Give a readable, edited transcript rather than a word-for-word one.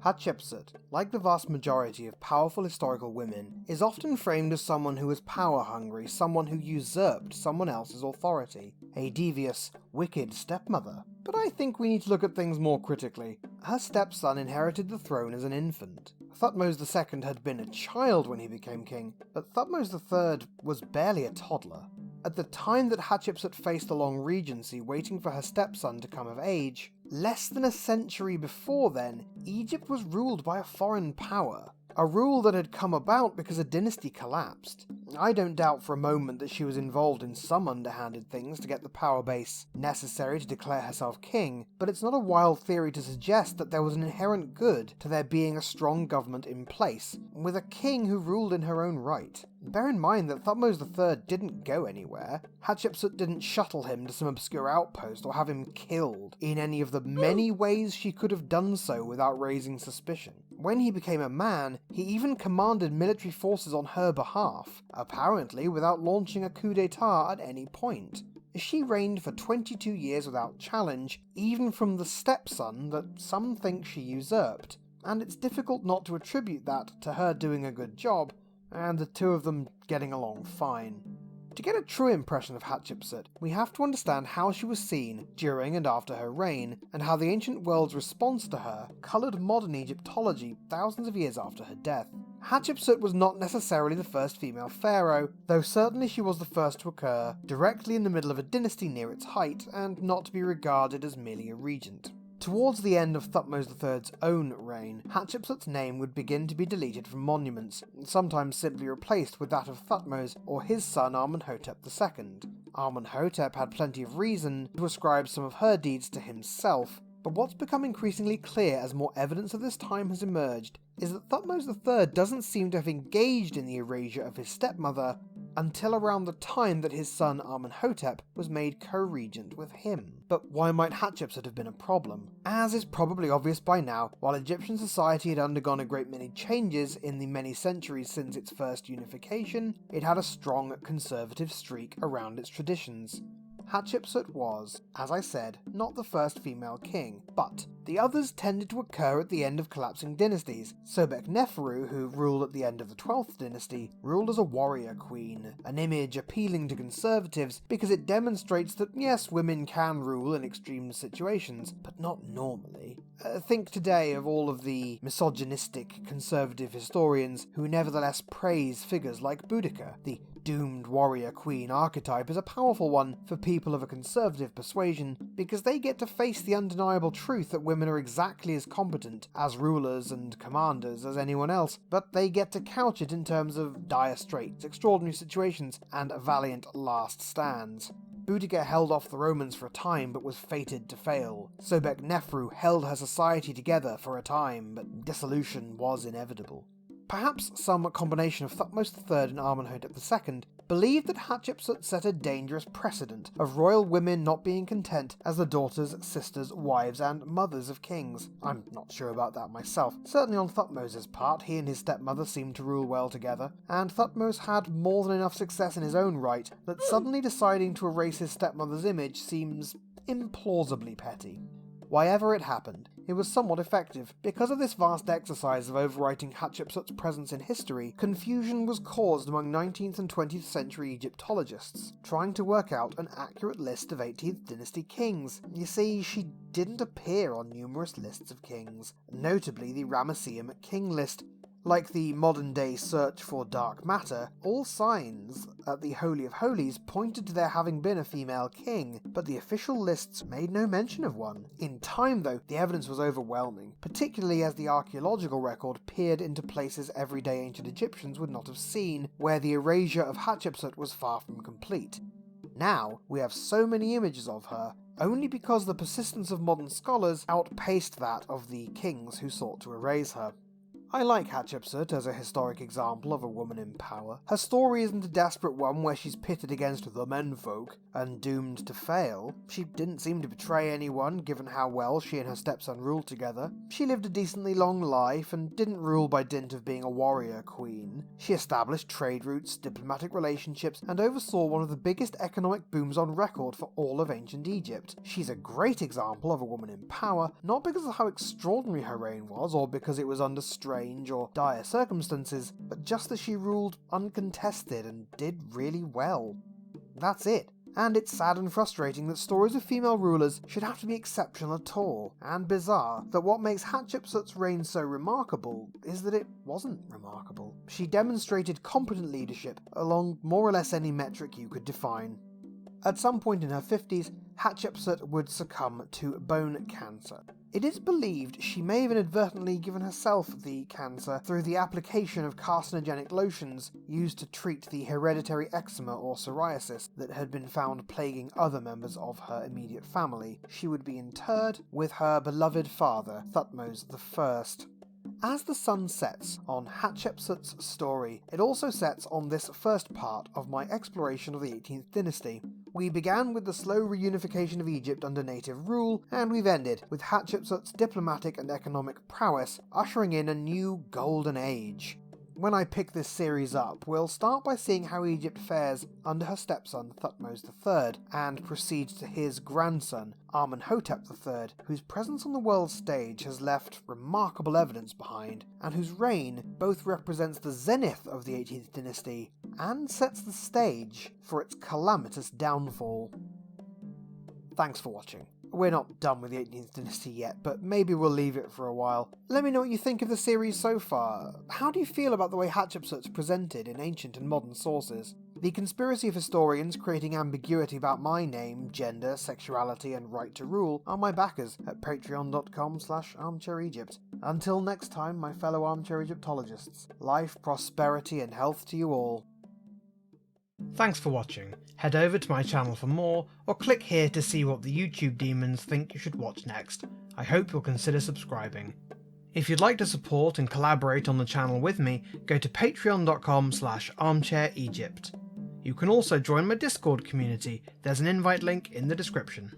Hatshepsut, like the vast majority of powerful historical women, is often framed as someone who was power-hungry, someone who usurped someone else's authority, a devious, wicked stepmother. But I think we need to look at things more critically. Her stepson inherited the throne as an infant. Thutmose II had been a child when he became king, but Thutmose III was barely a toddler. At the time that Hatshepsut faced the long regency waiting for her stepson to come of age, less than a century before then, Egypt was ruled by a foreign power. A rule that had come about because a dynasty collapsed. I don't doubt for a moment that she was involved in some underhanded things to get the power base necessary to declare herself king, but it's not a wild theory to suggest that there was an inherent good to there being a strong government in place, with a king who ruled in her own right. Bear in mind that Thutmose III didn't go anywhere. Hatshepsut didn't shuttle him to some obscure outpost or have him killed in any of the many ways she could have done so without raising suspicion. When he became a man, he even commanded military forces on her behalf, apparently without launching a coup d'etat at any point. She reigned for 22 years without challenge, even from the stepson that some think she usurped, and it's difficult not to attribute that to her doing a good job, and the two of them getting along fine. To get a true impression of Hatshepsut, we have to understand how she was seen during and after her reign, and how the ancient world's response to her coloured modern Egyptology thousands of years after her death. Hatshepsut was not necessarily the first female pharaoh, though certainly she was the first to occur directly in the middle of a dynasty near its height, and not to be regarded as merely a regent. Towards the end of Thutmose III's own reign, Hatshepsut's name would begin to be deleted from monuments, sometimes simply replaced with that of Thutmose or his son Amenhotep II. Amenhotep had plenty of reason to ascribe some of her deeds to himself, but what's become increasingly clear as more evidence of this time has emerged is that Thutmose III doesn't seem to have engaged in the erasure of his stepmother until around the time that his son Amenhotep was made co-regent with him. But why might Hatshepsut have been a problem? As is probably obvious by now, while Egyptian society had undergone a great many changes in the many centuries since its first unification, it had a strong conservative streak around its traditions. Hatshepsut was, as I said, not the first female king, but the others tended to occur at the end of collapsing dynasties. Sobek-Neferu, who ruled at the end of the 12th dynasty, ruled as a warrior queen, an image appealing to conservatives because it demonstrates that yes, women can rule in extreme situations, but not normally. Think today of all of the misogynistic conservative historians who nevertheless praise figures like Boudica. The doomed warrior queen archetype is a powerful one for people of a conservative persuasion because they get to face the undeniable truth that women are exactly as competent as rulers and commanders as anyone else, but they get to couch it in terms of dire straits, extraordinary situations, and valiant last stands. Boudica held off the Romans for a time but was fated to fail. Sobek-Neferu held her society together for a time, but dissolution was inevitable. Perhaps some combination of Thutmose III and Amenhotep II believed that Hatshepsut set a dangerous precedent of royal women not being content as the daughters, sisters, wives, and mothers of kings. I'm not sure about that myself. Certainly on Thutmose's part, he and his stepmother seemed to rule well together, and Thutmose had more than enough success in his own right that suddenly deciding to erase his stepmother's image seems implausibly petty. Whyever it happened, it was somewhat effective. Because of this vast exercise of overwriting Hatshepsut's presence in history, confusion was caused among 19th and 20th century Egyptologists, trying to work out an accurate list of 18th dynasty kings. You see, she didn't appear on numerous lists of kings, notably the Ramesseum king list. Like the modern-day search for dark matter, all signs at the Holy of Holies pointed to there having been a female king, but the official lists made no mention of one. In time, though, the evidence was overwhelming, particularly as the archaeological record peered into places everyday ancient Egyptians would not have seen, where the erasure of Hatshepsut was far from complete. Now, we have so many images of her, only because the persistence of modern scholars outpaced that of the kings who sought to erase her. I like Hatshepsut as a historic example of a woman in power. Her story isn't a desperate one where she's pitted against the menfolk and doomed to fail. She didn't seem to betray anyone, given how well she and her stepson ruled together. She lived a decently long life and didn't rule by dint of being a warrior queen. She established trade routes, diplomatic relationships, and oversaw one of the biggest economic booms on record for all of ancient Egypt. She's a great example of a woman in power, not because of how extraordinary her reign was, or because it was under strange or dire circumstances, but just that she ruled uncontested and did really well. That's it. And it's sad and frustrating that stories of female rulers should have to be exceptional at all, and bizarre that what makes Hatshepsut's reign so remarkable is that it wasn't remarkable. She demonstrated competent leadership along more or less any metric you could define. At some point in her 50s, Hatshepsut would succumb to bone cancer. It is believed she may have inadvertently given herself the cancer through the application of carcinogenic lotions used to treat the hereditary eczema or psoriasis that had been found plaguing other members of her immediate family. She would be interred with her beloved father, Thutmose I. As the sun sets on Hatshepsut's story, it also sets on this first part of my exploration of the 18th dynasty. We began with the slow reunification of Egypt under native rule, and we've ended with Hatshepsut's diplomatic and economic prowess ushering in a new golden age. When I pick this series up, we'll start by seeing how Egypt fares under her stepson Thutmose III, and proceeds to his grandson, Amenhotep III, whose presence on the world stage has left remarkable evidence behind, and whose reign both represents the zenith of the 18th dynasty, and sets the stage for its calamitous downfall. Thanks for watching. We're not done with the 18th dynasty yet, but maybe we'll leave it for a while. Let me know what you think of the series so far. How do you feel about the way Hatshepsut's presented in ancient and modern sources? The conspiracy of historians creating ambiguity about my name, gender, sexuality, and right to rule are my backers at patreon.com/armchairegypt. Until next time, my fellow armchair Egyptologists, life, prosperity, and health to you all. Thanks for watching. Head over to my channel for more, or click here to see what the YouTube demons think you should watch next. I hope you'll consider subscribing. If you'd like to support and collaborate on the channel with me, go to patreon.com/armchairegypt. You can also join my Discord community, there's an invite link in the description.